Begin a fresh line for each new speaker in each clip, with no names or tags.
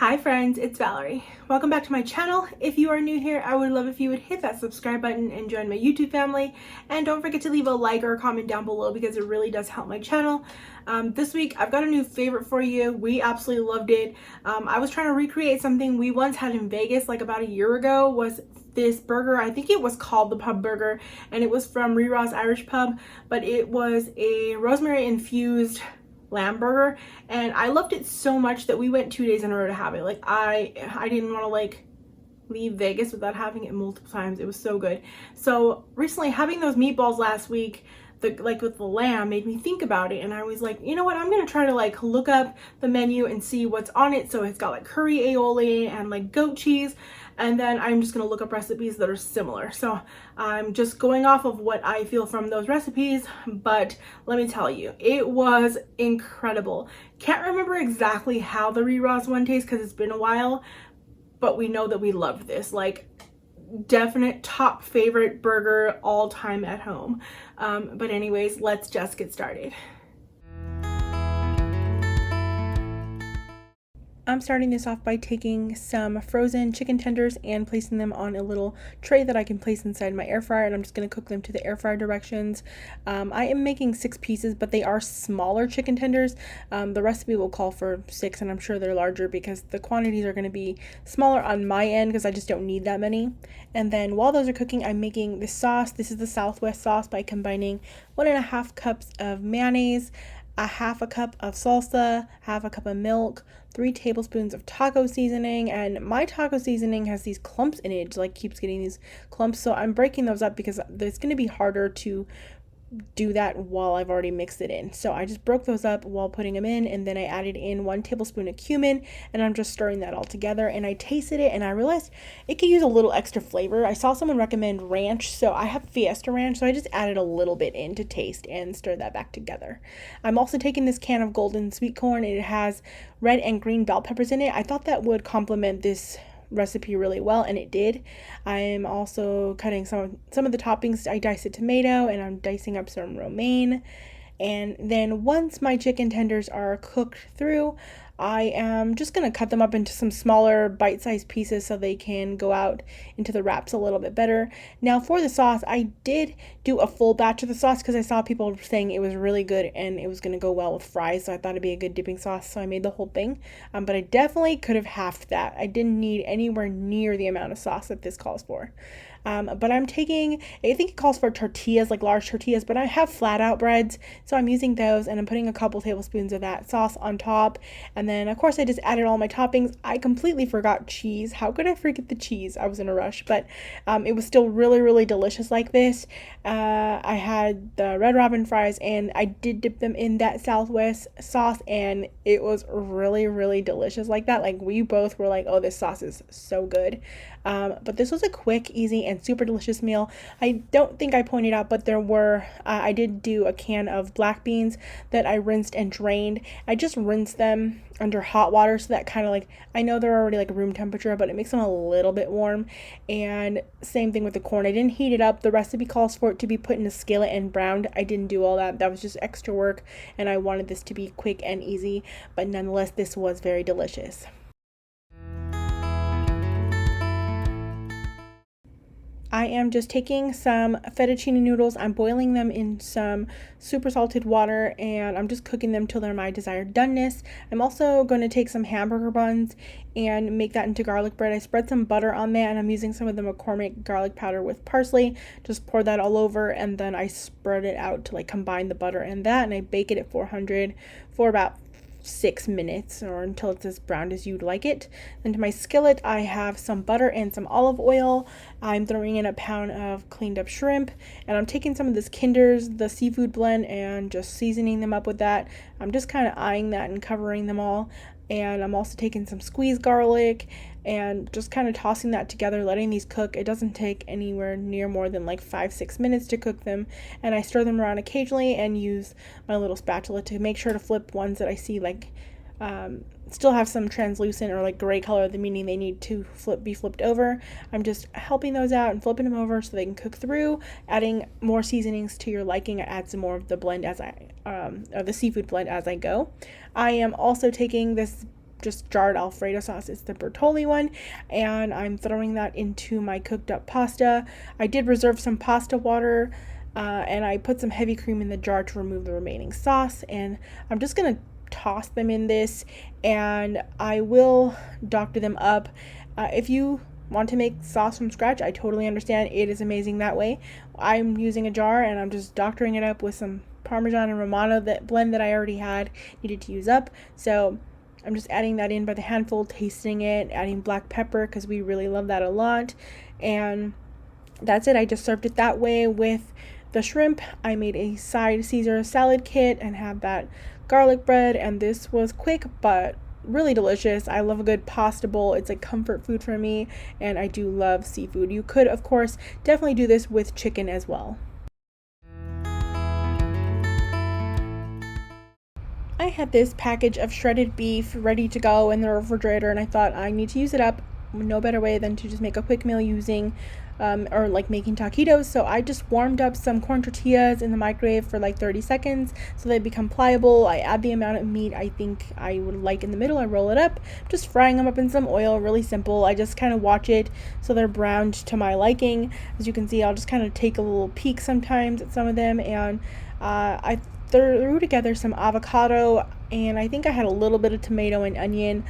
Hi friends, it's Valerie. Welcome back to my channel. If you are new here, I would love if you would hit that subscribe button and join my YouTube family. And don't forget to leave a like or a comment down below because it really does help my channel. This week, I've got a new favorite for you. We absolutely loved it. I was trying to recreate something we once had in Vegas like about a year ago. Was this burger, I think it was called the Pub Burger, and it was from Rera's Irish Pub, but it was a rosemary infused lamb burger, and I loved it so much that we went 2 days in order to have it. Like I didn't want to leave Vegas without having it multiple times. It was so good. So recently having those meatballs last week, with the lamb, made me think about it, and I was like, you know what, I'm gonna try to look up the menu and see what's on it. So it's got like curry aioli and goat cheese, and then I'm just gonna look up recipes that are similar. So I'm just going off of what I feel from those recipes, but let me tell you, it was incredible. Can't remember exactly how the Rera's one tastes because it's been a while, but we know that we loved this. Definite top favorite burger all time at home. But anyways, let's just get started. I'm starting this off by taking some frozen chicken tenders and placing them on a little tray that I can place inside my air fryer, and I'm just going to cook them to the air fryer directions. I am making 6 pieces, but they are smaller chicken tenders. The recipe will call for 6, and I'm sure they're larger because the quantities are going to be smaller on my end because I just don't need that many. And then while those are cooking, I'm making the sauce. This is the Southwest sauce by combining 1.5 cups of mayonnaise, a half a cup of salsa, half a cup of milk, 3 tablespoons of taco seasoning, and my taco seasoning has these clumps in it. It keeps getting these clumps, so I'm breaking those up because it's going to be harder to do that while I've already mixed it in. So I just broke those up while putting them in, and then I added in 1 tablespoon of cumin, and I'm just stirring that all together. And I tasted it and I realized it could use a little extra flavor. I saw someone recommend ranch, so I have Fiesta ranch, so I just added a little bit in to taste and stir that back together. I'm also taking this can of golden sweet corn, and it has red and green bell peppers in it. I thought that would complement this recipe really well, and it did. I am also cutting some of the toppings. I diced a tomato, and I'm dicing up some romaine. And then once my chicken tenders are cooked through, I am just going to cut them up into some smaller bite-sized pieces so they can go out into the wraps a little bit better. Now for the sauce, I did do a full batch of the sauce because I saw people saying it was really good and it was going to go well with fries, so I thought it'd be a good dipping sauce, so I made the whole thing. But I definitely could have halved that. I didn't need anywhere near the amount of sauce that this calls for. But I'm taking, I think it calls for tortillas, like large tortillas, but I have flat out breads, so I'm using those, and I'm putting a couple tablespoons of that sauce on top. And then of course I just added all my toppings. I completely forgot cheese. How could I forget the cheese? I was in a rush, but it was still really, really delicious like this. I had the Red Robin fries, and I did dip them in that Southwest sauce, and it was really, really delicious like that. We both were like, oh, this sauce is so good. But this was a quick, easy, and super delicious meal. I don't think I pointed out, but there were, I did do a can of black beans that I rinsed and drained. I just rinsed them under hot water, so that kind of I know they're already room temperature, but it makes them a little bit warm. And same thing with the corn. I didn't heat it up. The recipe calls for it to be put in a skillet and browned. I didn't do all that. That was just extra work, and I wanted this to be quick and easy, but nonetheless, this was very delicious. I am just taking some fettuccine noodles. I'm boiling them in some super salted water, and I'm just cooking them till they're my desired doneness. I'm also going to take some hamburger buns and make that into garlic bread. I spread some butter on that, and I'm using some of the McCormick garlic powder with parsley. Just pour that all over, and then I spread it out to combine the butter and that, and I bake it at 400 for about 6 minutes, or until it's as brown as you'd like it. Then to my skillet, I have some butter and some olive oil. I'm throwing in a pound of cleaned up shrimp, and I'm taking some of this Kinder's, the seafood blend, and just seasoning them up with that. I'm just kind of eyeing that and covering them all. And I'm also taking some squeezed garlic and just kind of tossing that together, letting these cook. It doesn't take anywhere near more than 5-6 minutes to cook them. And I stir them around occasionally and use my little spatula to make sure to flip ones that I see still have some translucent or gray color, the meaning they need to be flipped over. I'm just helping those out and flipping them over so they can cook through, adding more seasonings to your liking. I add some more of the blend the seafood blend as I go. I am also taking this just jarred Alfredo sauce. It's the Bertolli one, and I'm throwing that into my cooked up pasta. I did reserve some pasta water, and I put some heavy cream in the jar to remove the remaining sauce, and I'm just gonna toss them in this, and I will doctor them up. If you want to make sauce from scratch, I totally understand. It is amazing that way. I'm using a jar and I'm just doctoring it up with some Parmesan and Romano. That blend that I already had needed to use up, so I'm just adding that in by the handful, tasting it, adding black pepper because we really love that a lot, and that's it. I just served it that way with the shrimp. I made a side Caesar salad kit and had that garlic bread, and this was quick but really delicious. I love a good pasta bowl. It's like comfort food for me, and I do love seafood. You could, of course, definitely do this with chicken as well. I had this package of shredded beef ready to go in the refrigerator, and I thought I need to use it up. No better way than to just make a quick meal using or like making taquitos. So I just warmed up some corn tortillas in the microwave for like 30 seconds so they become pliable. I add the amount of meat I think I would like in the middle. I roll it up, just frying them up in some oil. Really simple. I just kind of watch it so they're browned to my liking. As you can see, I'll just kind of take a little peek sometimes at some of them, and I threw together some avocado, and I think I had a little bit of tomato and onion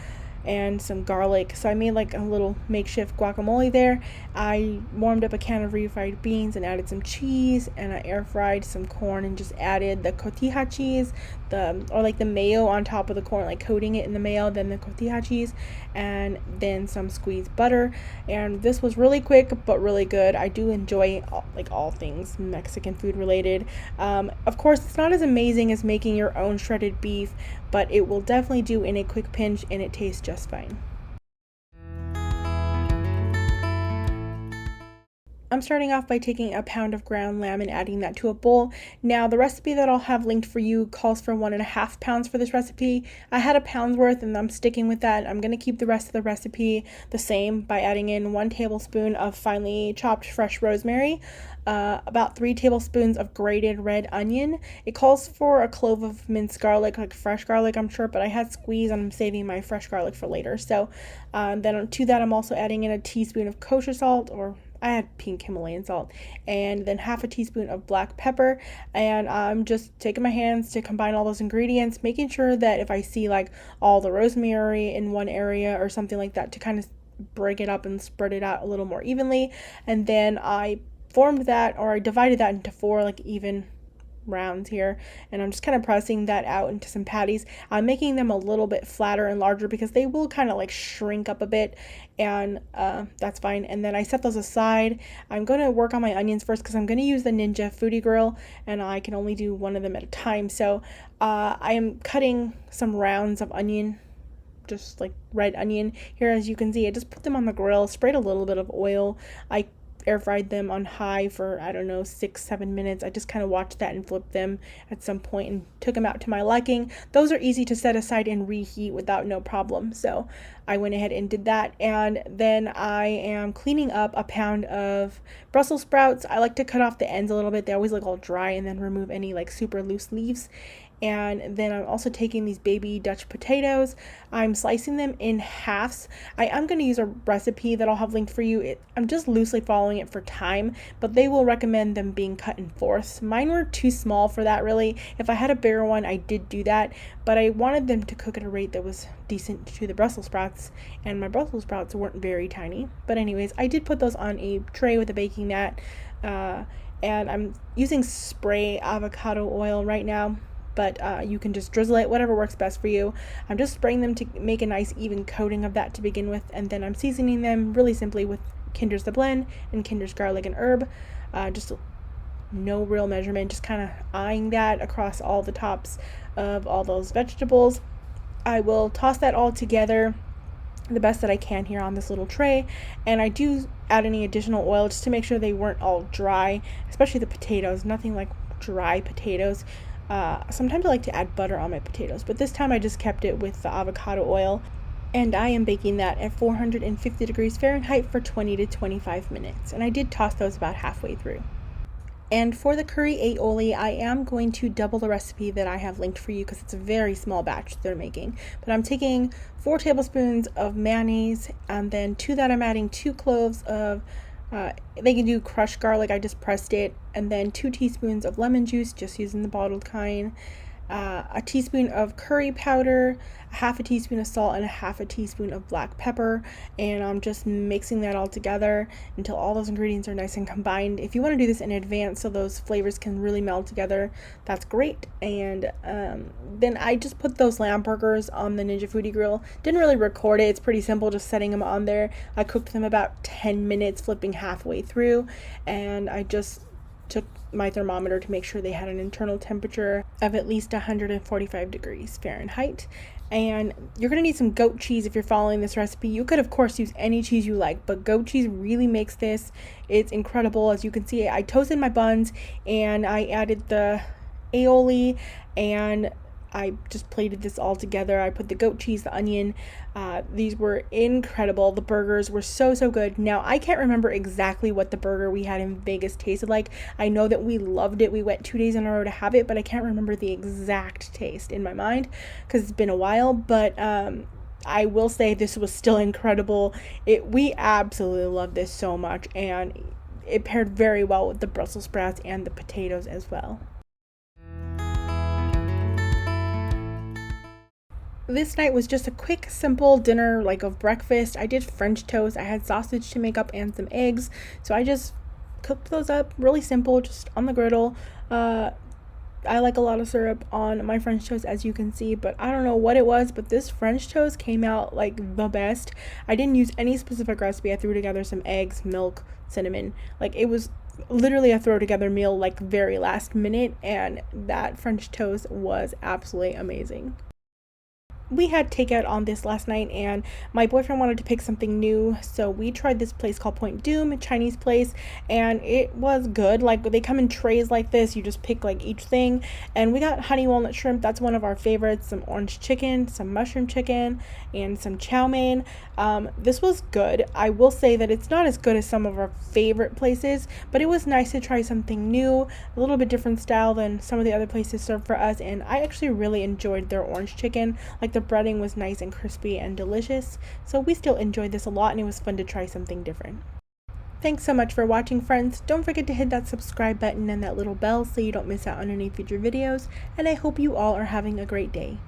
and some garlic, so I made like a little makeshift guacamole there. I warmed up a can of refried beans and added some cheese, and I air fried some corn and just added the cotija cheese, or like the mayo on top of the corn, like coating it in the mayo, then the cotija cheese, and then some squeezed butter. And this was really quick but really good. I do enjoy all things Mexican food related. Of course, it's not as amazing as making your own shredded beef, but it will definitely do in a quick pinch, and it tastes just fine. I'm starting off by taking a pound of ground lamb and adding that to a bowl. Now, the recipe that I'll have linked for you calls for 1.5 pounds for this recipe. I had a pound's worth and I'm sticking with that. I'm going to keep the rest of the recipe the same by adding in 1 tablespoon of finely chopped fresh rosemary, about 3 tablespoons of grated red onion. It calls for a clove of minced garlic, like fresh garlic, I'm sure, but I had squeezed and I'm saving my fresh garlic for later. So then to that, I'm also adding in a teaspoon of kosher salt, or I had pink Himalayan salt, and then half a teaspoon of black pepper. And I'm just taking my hands to combine all those ingredients, making sure that if I see like all the rosemary in one area or something like that, to kind of break it up and spread it out a little more evenly. And then I divided that into 4 like even rounds here, and I'm just kind of pressing that out into some patties. I'm making them a little bit flatter and larger because they will kind of like shrink up a bit, and that's fine. And then I set those aside. I'm going to work on my onions first because I'm going to use the Ninja Foodie Grill, and I can only do one of them at a time. So I am cutting some rounds of onion, just like red onion here. As you can see, I just put them on the grill, sprayed a little bit of oil. I air fried them on high for, I don't know, 6-7 minutes. I just kind of watched that and flipped them at some point and took them out to my liking. Those are easy to set aside and reheat without no problem. So I went ahead and did that. And then I am cleaning up a pound of Brussels sprouts. I like to cut off the ends a little bit. They always look all dry, and then remove any like super loose leaves. And then I'm also taking these baby Dutch potatoes. I'm slicing them in halves. I am going to use a recipe that I'll have linked for you. I'm just loosely following it for time, but they will recommend them being cut in fourths. Mine were too small for that, really. If I had a bigger one, I did do that, but I wanted them to cook at a rate that was decent to the Brussels sprouts, and my Brussels sprouts weren't very tiny. But anyways, I did put those on a tray with a baking mat, and I'm using spray avocado oil right now, but you can just drizzle it, whatever works best for you. I'm just spraying them to make a nice even coating of that to begin with, and then I'm seasoning them really simply with Kinder's The Blend and Kinder's Garlic and Herb. Just no real measurement, just kind of eyeing that across all the tops of all those vegetables. I will toss that all together the best that I can here on this little tray, and I do add any additional oil just to make sure they weren't all dry, especially the potatoes. Nothing like dry potatoes. Sometimes I like to add butter on my potatoes, but this time I just kept it with the avocado oil, and I am baking that at 450 degrees Fahrenheit for 20 to 25 minutes, and I did toss those about halfway through. And for the curry aioli, I am going to double the recipe that I have linked for you because it's a very small batch they're making. But I'm taking 4 tablespoons of mayonnaise, and then to that I'm adding 2 cloves of, they can do crushed garlic, I just pressed it, and then 2 teaspoons of lemon juice, just using the bottled kind, a teaspoon of curry powder, a half a teaspoon of salt, and a half a teaspoon of black pepper. And I'm just mixing that all together until all those ingredients are nice and combined. If you want to do this in advance so those flavors can really meld together, that's great. And then I just put those lamb burgers on the Ninja Foodie Grill. Didn't really record it, it's pretty simple, just setting them on there. I cooked them about 10 minutes, flipping halfway through, and I just took my thermometer to make sure they had an internal temperature of at least 145 degrees Fahrenheit. And you're going to need some goat cheese if you're following this recipe. You could, of course, use any cheese you like, but goat cheese really makes this. It's incredible. As you can see, I toasted my buns and I added the aioli, and I just plated this all together. I put the goat cheese, the onion. These were incredible. The burgers were so good. Now, I can't remember exactly what the burger we had in Vegas tasted like. I know that we loved it. We went 2 days in a row to have it, but I can't remember the exact taste in my mind because it's been a while. But I will say this was still incredible. We absolutely loved this so much, and it paired very well with the Brussels sprouts and the potatoes as well. This night was just a quick, simple dinner, like of breakfast. I did French toast. I had sausage to make up and some eggs. So I just cooked those up really simple, just on the griddle. I like a lot of syrup on my French toast, as you can see, but I don't know what it was, but this French toast came out like the best. I didn't use any specific recipe. I threw together some eggs, milk, cinnamon. Like, it was literally a throw together meal, like very last minute, and that French toast was absolutely amazing. We had takeout on this last night, and my boyfriend wanted to pick something new, so we tried this place called Point Dume, a Chinese place, and it was good. Like, they come in trays like this, you just pick like each thing. And we got honey walnut shrimp, that's one of our favorites, some orange chicken, some mushroom chicken, and some chow mein. This was good. I will say that it's not as good as some of our favorite places, but it was nice to try something new, a little bit different style than some of the other places served for us. And I actually really enjoyed their orange chicken. Like, the breading was nice and crispy and delicious, so we still enjoyed this a lot, and it was fun to try something different. Thanks so much for watching, friends. Don't forget to hit that subscribe button and that little bell so you don't miss out on any future videos, and I hope you all are having a great day.